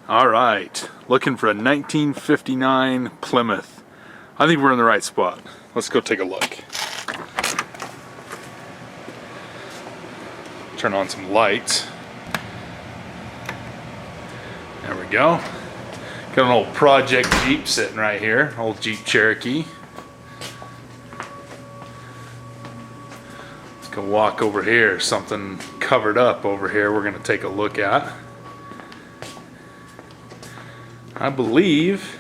All right, looking for a 1959 Plymouth. I think we're in the right spot. Let's go take a look. Turn on some lights. There we go. Got an old project Jeep sitting right here, old Jeep Cherokee. Let's go walk over here, something covered up over here we're gonna take a look at. I believe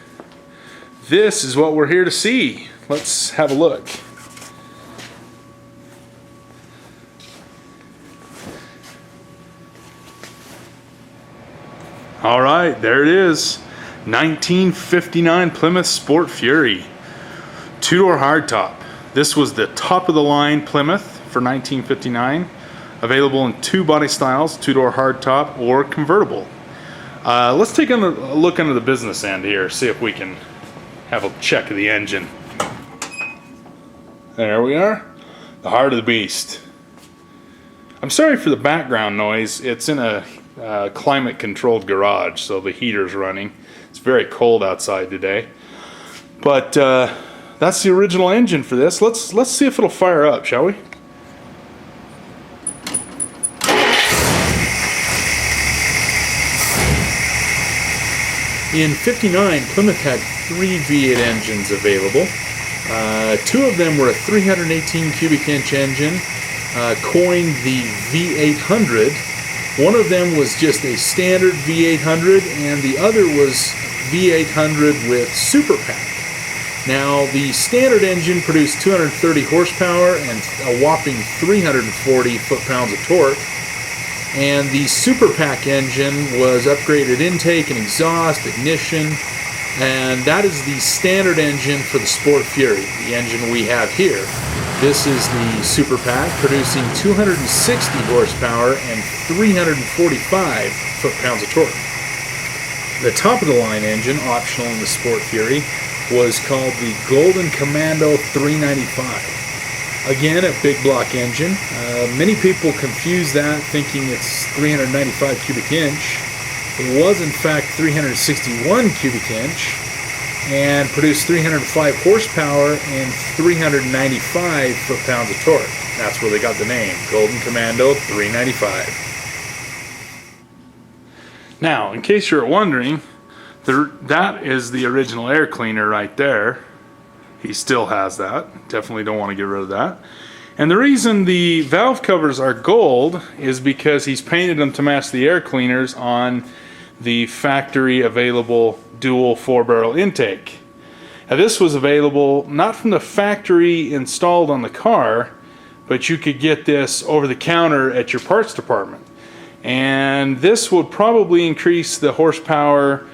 this is what we're here to see. Let's have a look. All right, there it is. 1959 Plymouth Sport Fury. Two-door hardtop. This was the top of the line Plymouth for 1959. Available in two body styles, two-door hardtop or convertible. Let's take a look under the business end here, see if we can have a check of the engine. There we are, the heart of the beast. I'm sorry for the background noise. It's in a climate controlled garage, so the heater's running. It's very cold outside today. But that's the original engine for this. Let's see if it'll fire up, shall we? In '59, Plymouth had 3 V8 engines available. 2 of them were a 318 cubic inch engine, coined the V800. One of them was just a standard V800, and the other was V800 with Super-Pak. Now, the standard engine produced 230 horsepower and a whopping 340 foot-pounds of torque. And the Super-Pak engine was upgraded intake and exhaust, ignition, and that is the standard engine for the Sport Fury, the engine we have here. This is the Super-Pak, producing 260 horsepower and 345 foot-pounds of torque. The top-of-the-line engine, optional in the Sport Fury, was called the Golden Commando 395. Again, a big block engine. Many people confuse that thinking it's 395 cubic inch. It was in fact 361 cubic inch and produced 305 horsepower and 395 foot-pounds of torque. That's where they got the name, Golden Commando 395. Now, in case you're wondering, that is the original air cleaner right there. He still has that. Definitely don't want to get rid of that. And the reason the valve covers are gold is because he's painted them to match the air cleaners on the factory available dual 4-barrel intake. Now, this was available not from the factory installed on the car, but you could get this over the counter at your parts department. And this would probably increase the horsepower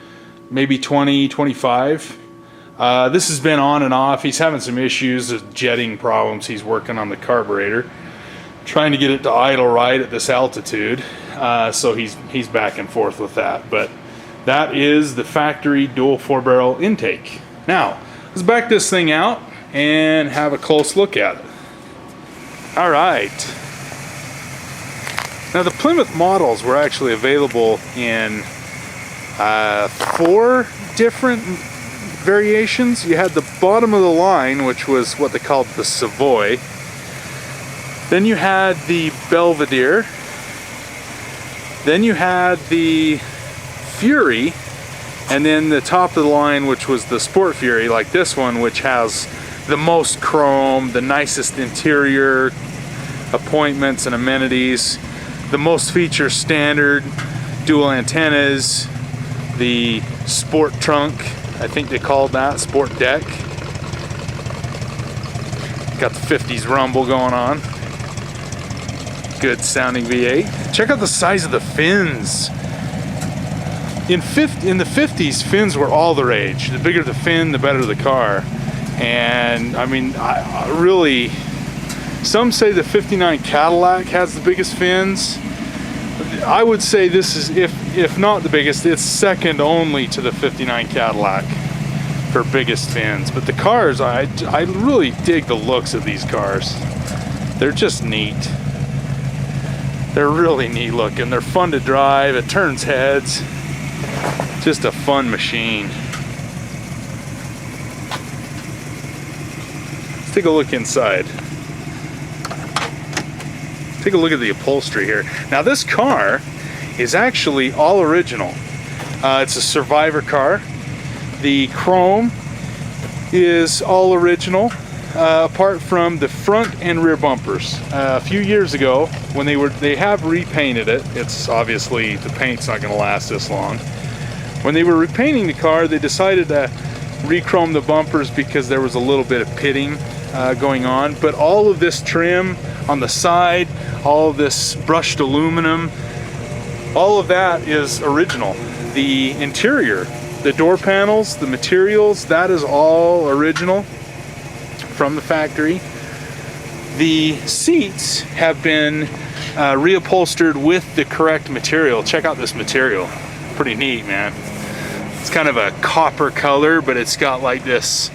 maybe 20, 25. This has been on and off. He's having some issues with jetting problems. He's working on the carburetor, trying to get it to idle right at this altitude. So he's back and forth with that. But that is the factory dual 4-barrel intake. Now, let's back this thing out and have a close look at it. All right. Now, the Plymouth models were actually available in 4 different variations. You had the bottom of the line, which was what they called the Savoy. Then you had the Belvedere. Then you had the Fury. And then the top of the line, which was the Sport Fury, like this one, which has the most chrome, the nicest interior appointments and amenities, the most feature standard, dual antennas, the sport trunk, I think they called that, sport deck. Got the 50s rumble going on. Good sounding V8. Check out the size of the fins. In the 50s, fins were all the rage. The bigger the fin, the better the car. And I mean, I really, some say the 59 Cadillac has the biggest fins. I would say this is, if not the biggest, it's second only to the 59 Cadillac for biggest fins. But the cars, I really dig the looks of these cars. They're just neat. They're really neat looking. They're fun to drive. It turns heads. Just a fun machine. Let's take a look inside. Take a look at the upholstery here. Now this car is actually all original. It's a Survivor car. The chrome is all original, apart from the front and rear bumpers. A few years ago, when they have repainted it. It's obviously, the paint's not going to last this long. When they were repainting the car, they decided to re-chrome the bumpers because there was a little bit of pitting going on. But all of this trim on the side, all of this brushed aluminum, all of that is original. The interior, the door panels, the materials, that is all original from the factory. The seats have been reupholstered with the correct material. Check out this material. Pretty neat, man. It's kind of a copper color, but it's got like this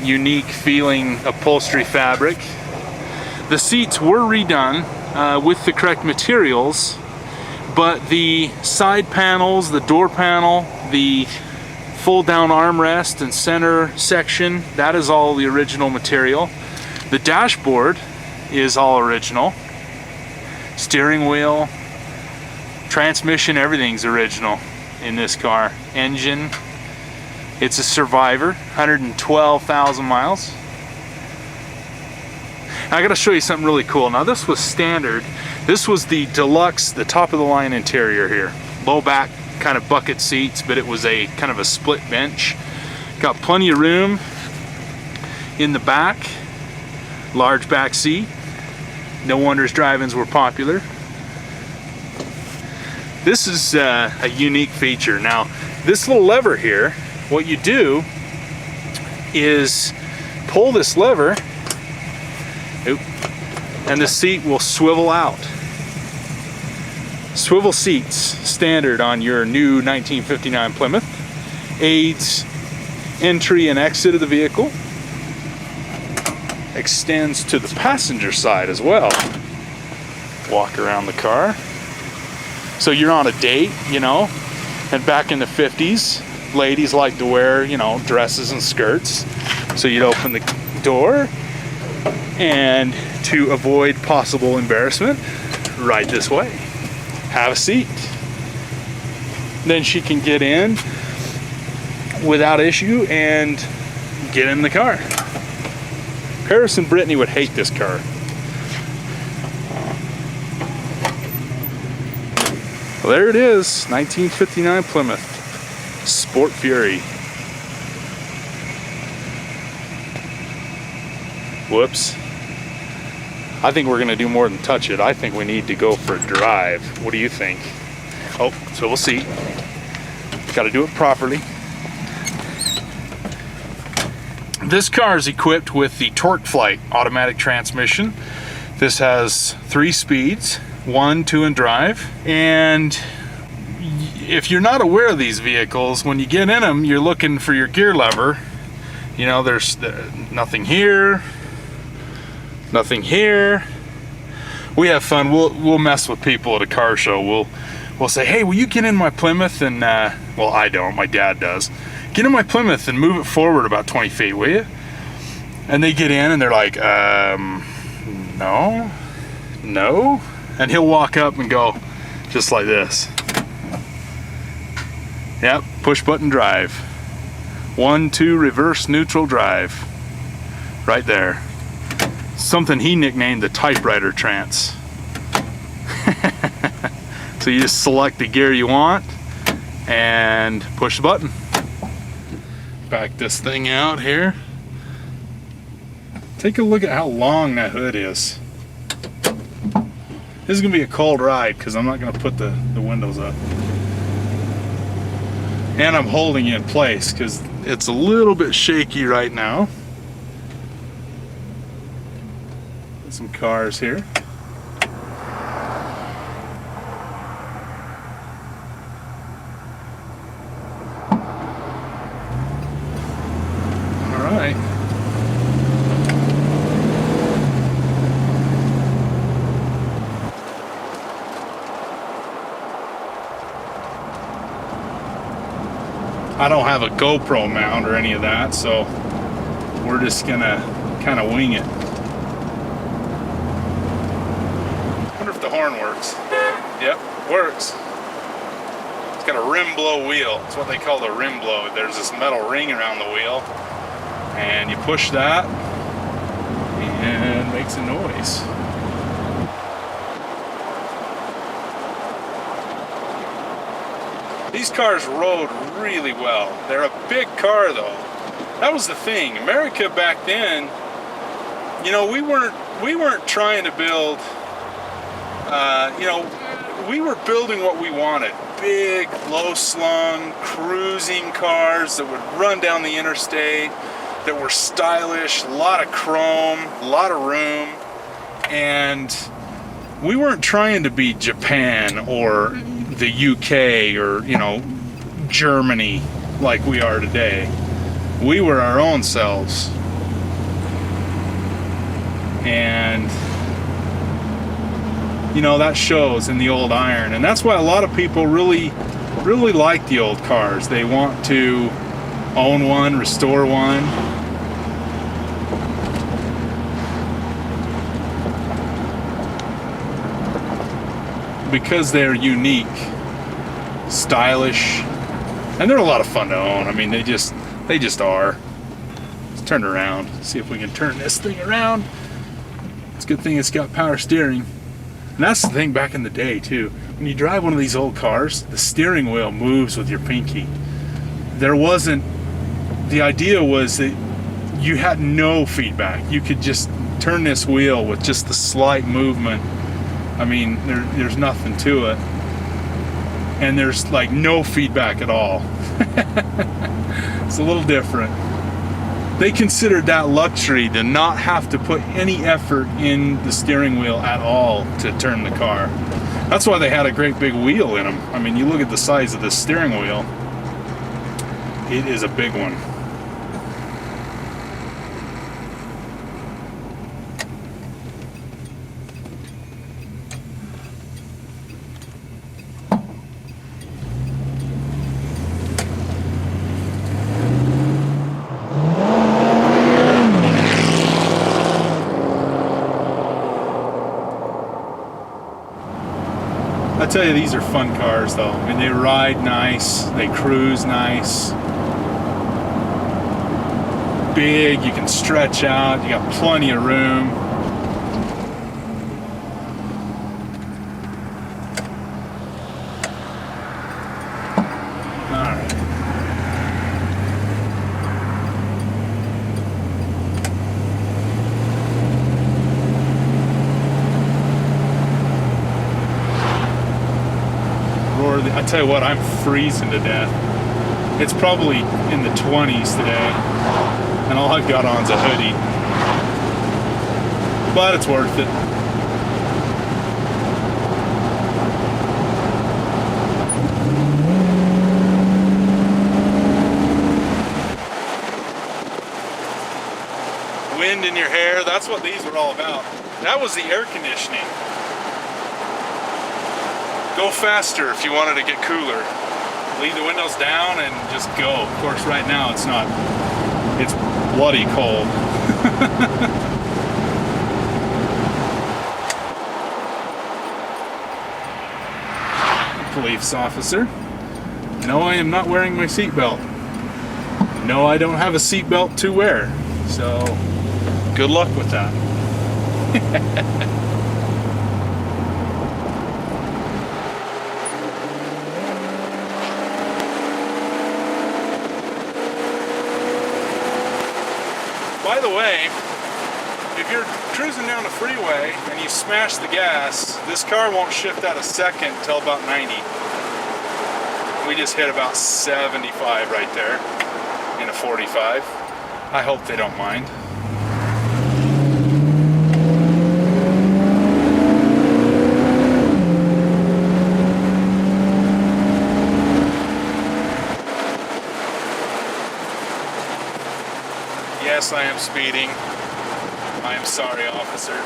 unique feeling upholstery fabric. The seats were redone with the correct materials, but the side panels, the door panel, the fold down armrest and center section, that is all the original material. The dashboard is all original. Steering wheel, transmission, everything's original in this car. Engine, it's a Survivor, 112,000 miles. I gotta show you something really cool. Now this was standard. This was the deluxe, the top of the line interior here. Low back kind of bucket seats, but it was a kind of a split bench. Got plenty of room in the back. Large back seat. No wonders drive-ins were popular. This is a unique feature. Now, this little lever here, what you do is pull this lever, and the seat will swivel out. Swivel seats, standard on your new 1959 Plymouth. Aids entry and exit of the vehicle. Extends to the passenger side as well. Walk around the car. So you're on a date, you know, and back in the 50s, ladies like to wear, you know, dresses and skirts. So you'd open the door, and to avoid possible embarrassment, right this way. Have a seat. Then she can get in without issue and get in the car. Paris and Brittany would hate this car. Well, there it is, 1959 Plymouth Sport Fury. Whoops. I think we're gonna do more than touch it. I think we need to go for a drive. What do you think? Oh, so we'll see. Gotta do it properly. This car is equipped with the Torqueflite automatic transmission. This has 3 speeds, 1, 2, and drive. And if you're not aware of these vehicles, when you get in them, you're looking for your gear lever. You know, there's nothing here, nothing here. We have fun. We'll mess with people at a car show. We'll say, hey, will you get in my Plymouth? And well, I don't. My dad does. Get in my Plymouth and move it forward about 20 feet, will you? And they get in and they're like, no. And he'll walk up and go just like this. Yep, push button drive. 1, 2, reverse neutral drive. Right there. Something he nicknamed the typewriter trance. So you just select the gear you want and push the button. Back this thing out here. Take a look at how long that hood is. This is gonna be a cold ride because I'm not gonna put the windows up. And I'm holding it in place because it's a little bit shaky right now. Some cars here. All right. I don't have a GoPro mount or any of that, so we're just gonna kind of wing it. Wonder if the horn works. Yep, works. It's got a rim blow wheel. It's what they call the rim blow. There's this metal ring around the wheel, and you push that, and it makes a noise. These cars rode really well. They're a big car though. That was the thing. America back then, you know, we weren't trying to build, you know, we were building what we wanted. Big, low-slung, cruising cars that would run down the interstate, that were stylish, a lot of chrome, a lot of room, and we weren't trying to be Japan or the UK or, you know, Germany like we are today. We were our own selves. And, you know, that shows in the old iron. And that's why a lot of people really like the old cars. They want to own one, restore one. Because they're unique, stylish, and they're a lot of fun to own. I mean, they just are. Let's turn it around. See if we can turn this thing around. It's a good thing it's got power steering. And that's the thing back in the day too. When you drive one of these old cars, the steering wheel moves with your pinky. There wasn't, the idea was that you had no feedback. You could just turn this wheel with just the slight movement. I mean, there's nothing to it. And there's like no feedback at all. It's a little different. They considered that luxury to not have to put any effort in the steering wheel at all to turn the car. That's why they had a great big wheel in them. I mean, you look at the size of this steering wheel. It is a big one. I tell you, these are fun cars though. I mean, they ride nice, they cruise nice. Big, you can stretch out, you got plenty of room. Alright. I tell you what, I'm freezing to death. It's probably in the 20s today, and all I've got on is a hoodie. But it's worth it. Wind in your hair, that's what these were all about. That was the air conditioning. Go faster if you wanted to get cooler. Leave the windows down and just go. Of course, right now it's not. It's bloody cold. Police officer. No, I am not wearing my seatbelt. No, I don't have a seatbelt to wear. So, good luck with that. By the way, if you're cruising down the freeway and you smash the gas, this car won't shift out a second until about 90. We just hit about 75 right there in a 45. I hope they don't mind. Yes, I am speeding. I am sorry, officer.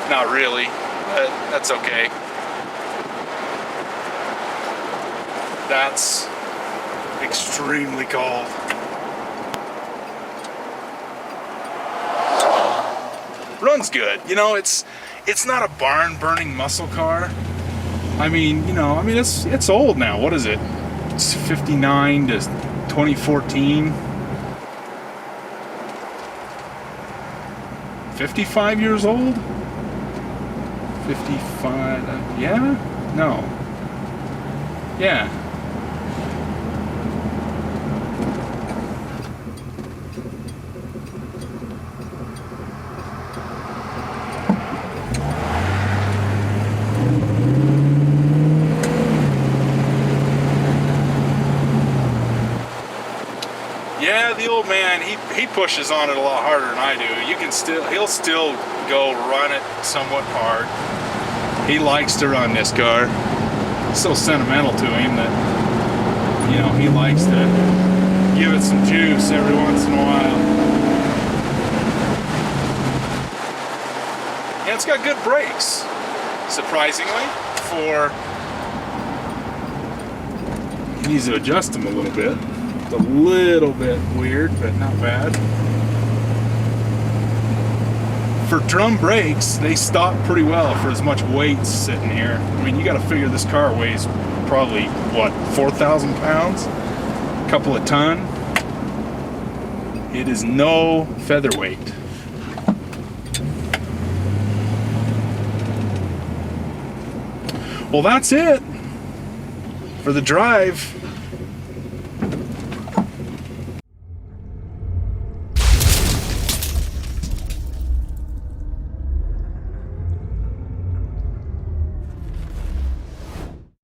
Not really, but that's okay. That's extremely cold. Runs good. You know, it's not a barn burning muscle car. I mean, you know, it's old now. What is it? It's 59 to 2014. 55 years old? 55, yeah? No. Yeah. Yeah, the old man, he pushes on it a lot harder than I do. He'll still go run it somewhat hard. He likes to run this car. It's so sentimental to him that, you know, he likes to give it some juice every once in a while. And it's got good brakes, surprisingly, for... He needs to adjust them a little bit. It's a little bit weird, but not bad. For drum brakes, they stop pretty well for as much weight sitting here. I mean, you got to figure this car weighs probably, what, 4,000 pounds? A couple of ton. It is no featherweight. Well, that's it for the drive.